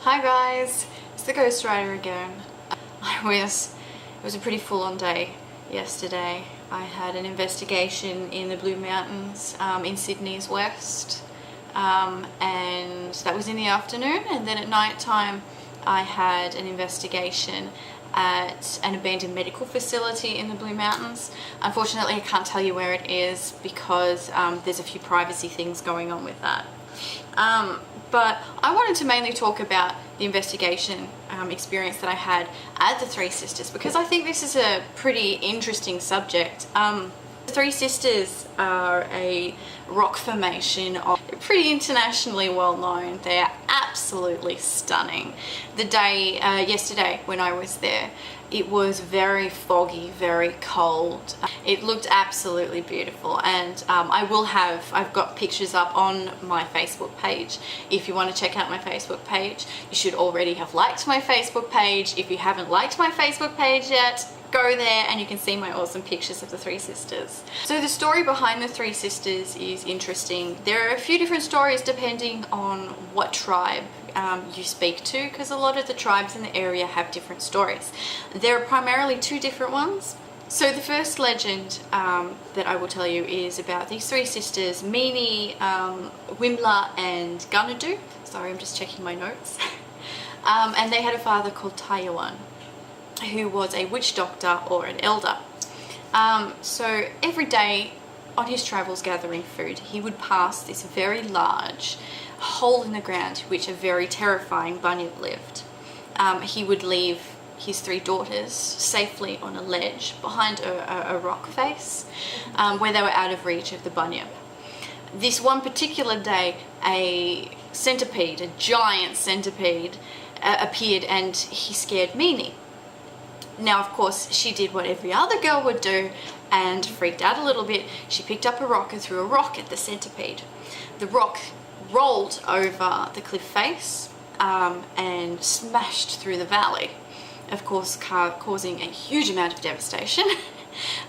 Hi guys, it's the Ghost Rider again. It was a pretty full-on day yesterday. I had an investigation in the Blue Mountains in Sydney's west, and that was in the afternoon, and then at night time I had an investigation at an abandoned medical facility in the Blue Mountains. Unfortunately, I can't tell you where it is because there's a few privacy things going on with that. But I wanted to mainly talk about the investigation experience that I had at the Three Sisters because I think this is a pretty interesting subject. The Three Sisters are a rock formation, pretty internationally well known. They're absolutely stunning. The day yesterday when I was there, it was very foggy, very cold. It looked absolutely beautiful, and I've got pictures up on my Facebook page. If you want to check out my Facebook page, you should already have liked my Facebook page. If you haven't liked my Facebook page yet, go there and you can see my awesome pictures of the Three Sisters. So the story behind the Three Sisters is interesting. There are a few different stories depending on what tribe you speak to, because a lot of the tribes in the area have different stories. There are primarily two different ones. So the first legend that I will tell you is about these three sisters, Meenie, Wimla and Gunadu. Sorry, I'm just checking my notes. And they had a father called Taiwan, who was a witch doctor or an elder. So every day on his travels gathering food, he would pass this very large hole in the ground which a very terrifying bunyip lived. He would leave his three daughters safely on a ledge behind a rock face where they were out of reach of the bunyip. This one particular day, a centipede, a giant centipede, appeared and he scared Meenie. Now, of course, she did what every other girl would do and freaked out a little bit. She picked up a rock and threw a rock at the centipede. The rock rolled over the cliff face and smashed through the valley, of course, causing a huge amount of devastation.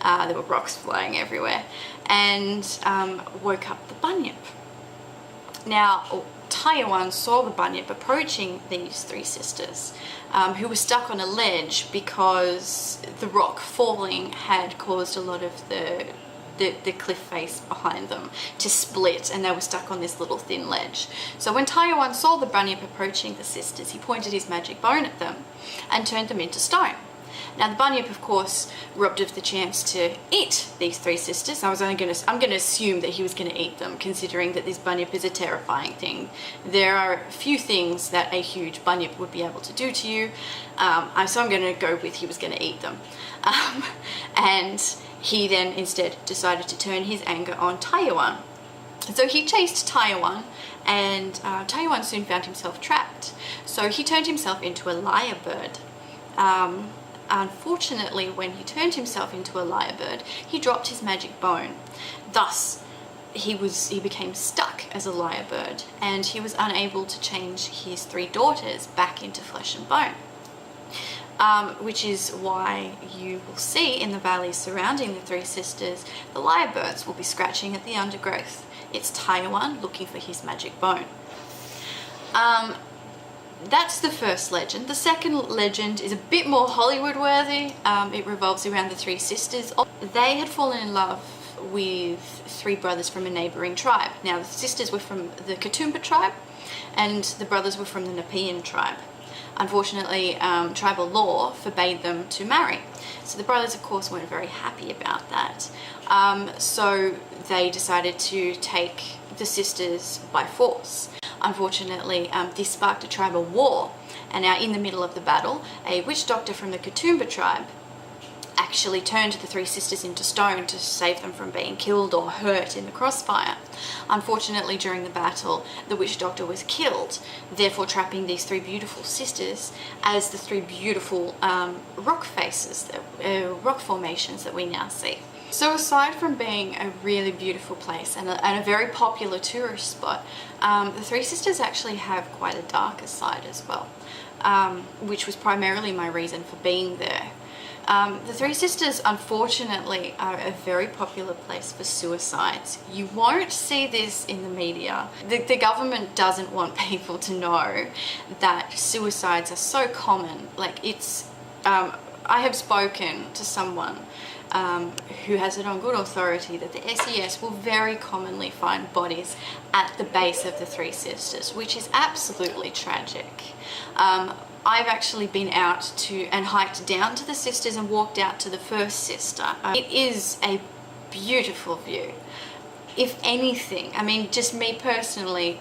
There were rocks flying everywhere, and woke up the bunyip. Now, Taiwan saw the bunyip approaching these three sisters, who were stuck on a ledge because the rock falling had caused a lot of the cliff face behind them to split, and they were stuck on this little thin ledge. So when Taiwan saw the bunyip approaching the sisters, he pointed his magic bone at them and turned them into stone. Now the bunyip, of course, robbed of the chance to eat these three sisters. I'm going to assume that he was going to eat them, considering that this bunyip is a terrifying thing. There are a few things that a huge bunyip would be able to do to you, so I'm going to go with he was going to eat them. And he then instead decided to turn his anger on Taiwan. So he chased Taiwan, and Taiwan soon found himself trapped. So he turned himself into a lyrebird. Unfortunately, when he turned himself into a lyrebird, he dropped his magic bone. Thus, he became stuck as a lyrebird, and he was unable to change his three daughters back into flesh and bone. Which is why you will see in the valleys surrounding the Three Sisters, the lyrebirds will be scratching at the undergrowth. It's Taiwan looking for his magic bone. That's the first legend. The second legend is a bit more Hollywood worthy. It revolves around the Three Sisters. They had fallen in love with three brothers from a neighbouring tribe. Now the sisters were from the Katoomba tribe and the brothers were from the Nepean tribe. Unfortunately, tribal law forbade them to marry. So the brothers, of course, weren't very happy about that. So they decided to take the sisters by force. Unfortunately, this sparked a tribal war, and now in the middle of the battle, a witch doctor from the Katoomba tribe actually turned the three sisters into stone to save them from being killed or hurt in the crossfire. Unfortunately, during the battle, the witch doctor was killed, therefore trapping these three beautiful sisters as the three beautiful rock faces, rock formations that we now see. So aside from being a really beautiful place and a very popular tourist spot, the Three Sisters actually have quite a darker side as well, which was primarily my reason for being there. The Three Sisters, unfortunately, are a very popular place for suicides. You won't see this in the media. The government doesn't want people to know that suicides are so common. Like, it's, I have spoken to someone who has it on good authority that the SES will very commonly find bodies at the base of the Three Sisters, which is absolutely tragic. I've actually been out to and hiked down to the Sisters and walked out to the first sister. It is a beautiful view. If anything, I mean, just me personally,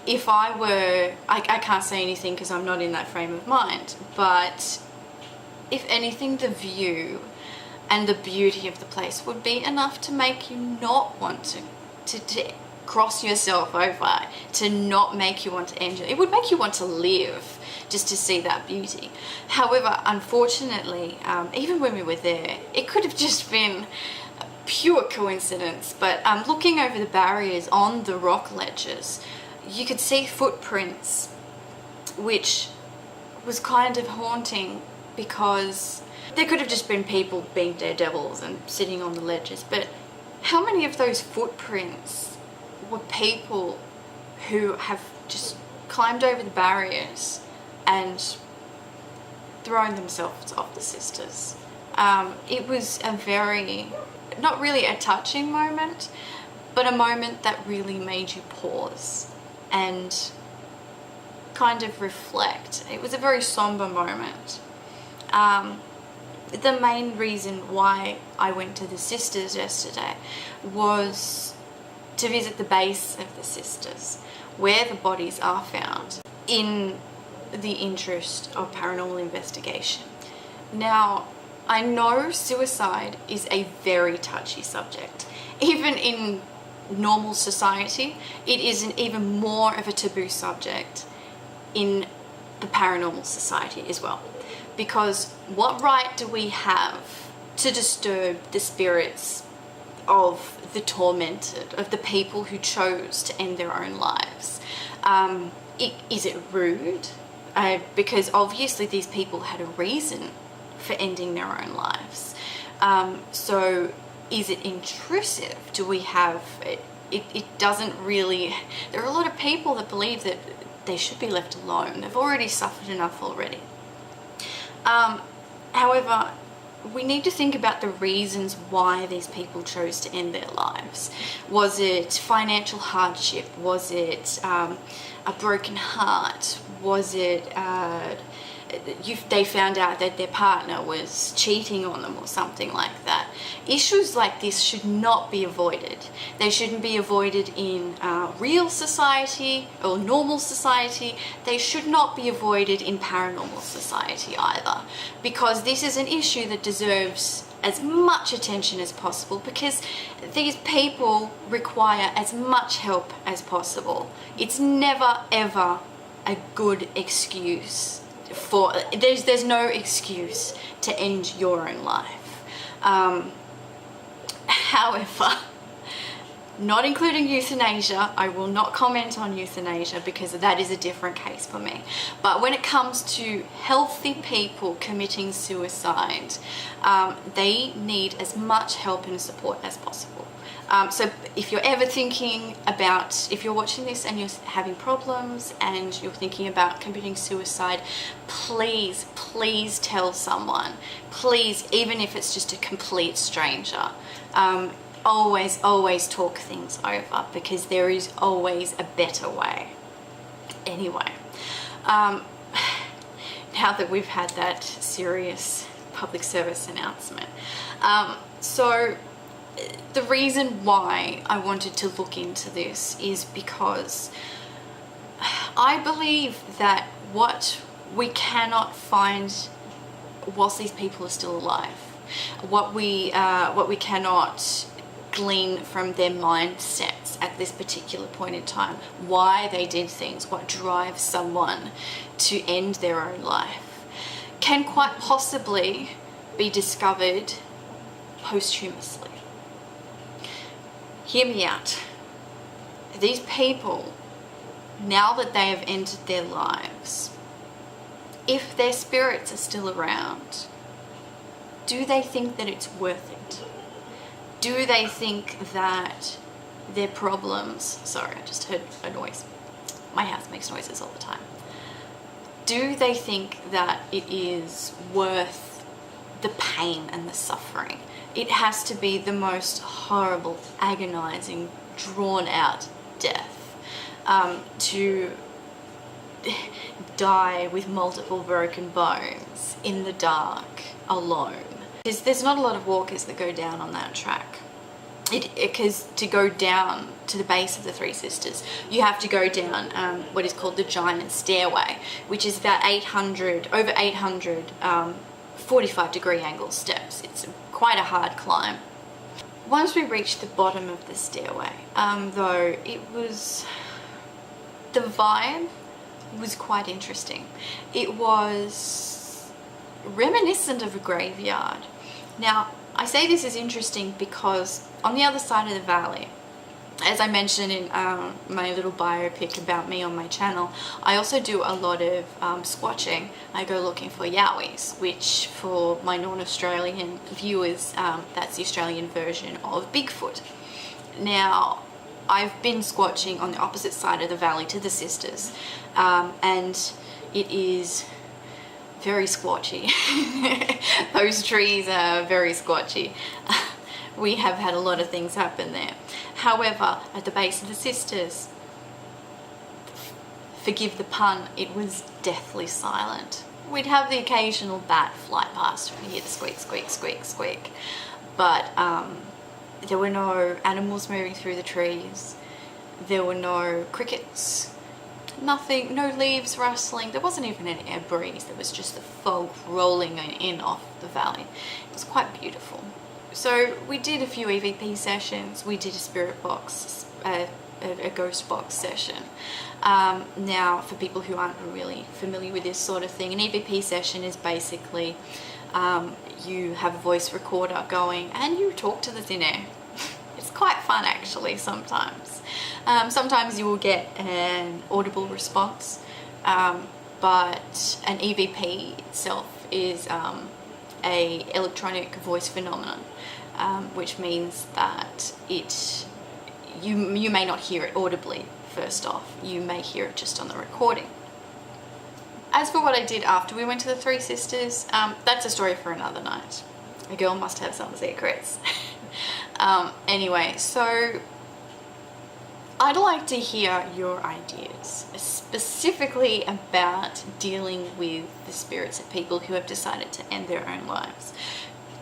if I were, I can't say anything because I'm not in that frame of mind, but if anything, the view and the beauty of the place would be enough to make you not want to cross yourself over, to not make you want to end it. It would make you want to live just to see that beauty. However, unfortunately, even when we were there, it could have just been a pure coincidence, but looking over the barriers on the rock ledges, you could see footprints, which was kind of haunting because there could have just been people being daredevils and sitting on the ledges, but how many of those footprints were people who have just climbed over the barriers and thrown themselves off the Sisters? It was a very, not really a touching moment, but a moment that really made you pause and kind of reflect. It was a very somber moment. The main reason why I went to the Sisters yesterday was to visit the base of the Sisters, where the bodies are found, in the interest of paranormal investigation. Now, I know suicide is a very touchy subject. Even in normal society, it is an even more of a taboo subject in the paranormal society as well. Because what right do we have to disturb the spirits of the tormented, of the people who chose to end their own lives? Is it rude? Because obviously these people had a reason for ending their own lives. So is it intrusive? Do we have, it doesn't really, there are a lot of people that believe that they should be left alone. They've already suffered enough already. However, we need to think about the reasons why these people chose to end their lives. Was it financial hardship? Was it a broken heart? Was it they found out that their partner was cheating on them or something like that? Issues like this should not be avoided. They shouldn't be avoided in real society or normal society. They should not be avoided in paranormal society either, because this is an issue that deserves as much attention as possible, because these people require as much help as possible. It's never ever a good excuse for, there's no excuse to end your own life. However, not including euthanasia, I will not comment on euthanasia because that is a different case for me. But when it comes to healthy people committing suicide, they need as much help and support as possible. So if you're ever thinking about, if you're watching this and you're having problems and you're thinking about committing suicide, please, please tell someone. Please, even if it's just a complete stranger. Always talk things over, because there is always a better way. Anyway, now that we've had that serious public service announcement, so the reason why I wanted to look into this is because I believe that what we cannot find whilst these people are still alive, what we cannot glean from their mindsets at this particular point in time, why they did things, what drives someone to end their own life, can quite possibly be discovered posthumously. Hear me out. These people, now that they have ended their lives, if their spirits are still around, do they think that it's worth it? Do they think that their problems, sorry, I just heard a noise. My house makes noises all the time. Do they think that it is worth the pain and the suffering? It has to be the most horrible, agonizing, drawn out death, to die with multiple broken bones in the dark alone. Because there's not a lot of walkers that go down on that track. Because to go down to the base of the Three Sisters, you have to go down what is called the Giant Stairway, which is about over 800 45-degree angle steps. It's quite a hard climb. Once we reached the bottom of the stairway, though, the vibe was quite interesting. It was reminiscent of a graveyard. Now, I say this is interesting because on the other side of the valley, as I mentioned in my little biopic about me on my channel, I also do a lot of squatching. I go looking for yowies, which for my non-Australian viewers, that's the Australian version of Bigfoot. Now, I've been squatching on the opposite side of the valley to the Sisters, and it is very squatchy. Those trees are very squatchy. We have had a lot of things happen there. However, at the base of the Sisters, forgive the pun, it was deathly silent. We'd have the occasional bat fly past, we hear the squeak, squeak, squeak, squeak. But there were no animals moving through the trees. There were no crickets. Nothing, no leaves rustling. There wasn't even an air breeze. There was just the fog rolling in off the valley. It was quite beautiful. So we did a few EVP sessions. We did a spirit box, a ghost box session. Now, for people who aren't really familiar with this sort of thing, an EVP session is basically you have a voice recorder going and you talk to the thin air. It's quite fun actually sometimes. Sometimes you will get an audible response, but an EVP itself is a electronic voice phenomenon, which means that you may not hear it audibly first off. You may hear it just on the recording. As for what I did after we went to the Three Sisters, that's a story for another night. A girl must have some secrets. Anyway, so I'd like to hear your ideas, specifically about dealing with the spirits of people who have decided to end their own lives.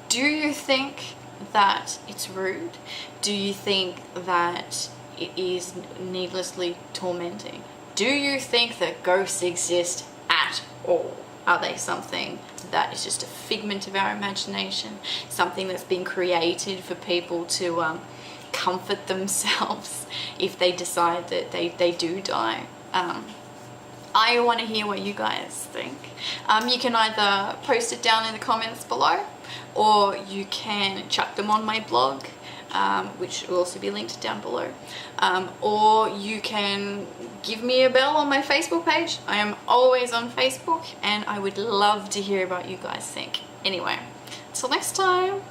Do you think that it's rude? Do you think that it is needlessly tormenting? Do you think that ghosts exist at all? Are they something that is just a figment of our imagination? Something that's been created for people to comfort themselves if they decide that they do die? I want to hear what you guys think. You can either post it down in the comments below, or you can chuck them on my blog, which will also be linked down below, or you can give me a bell on my Facebook page. I am always on Facebook and I would love to hear what you guys think. Anyway, until next time.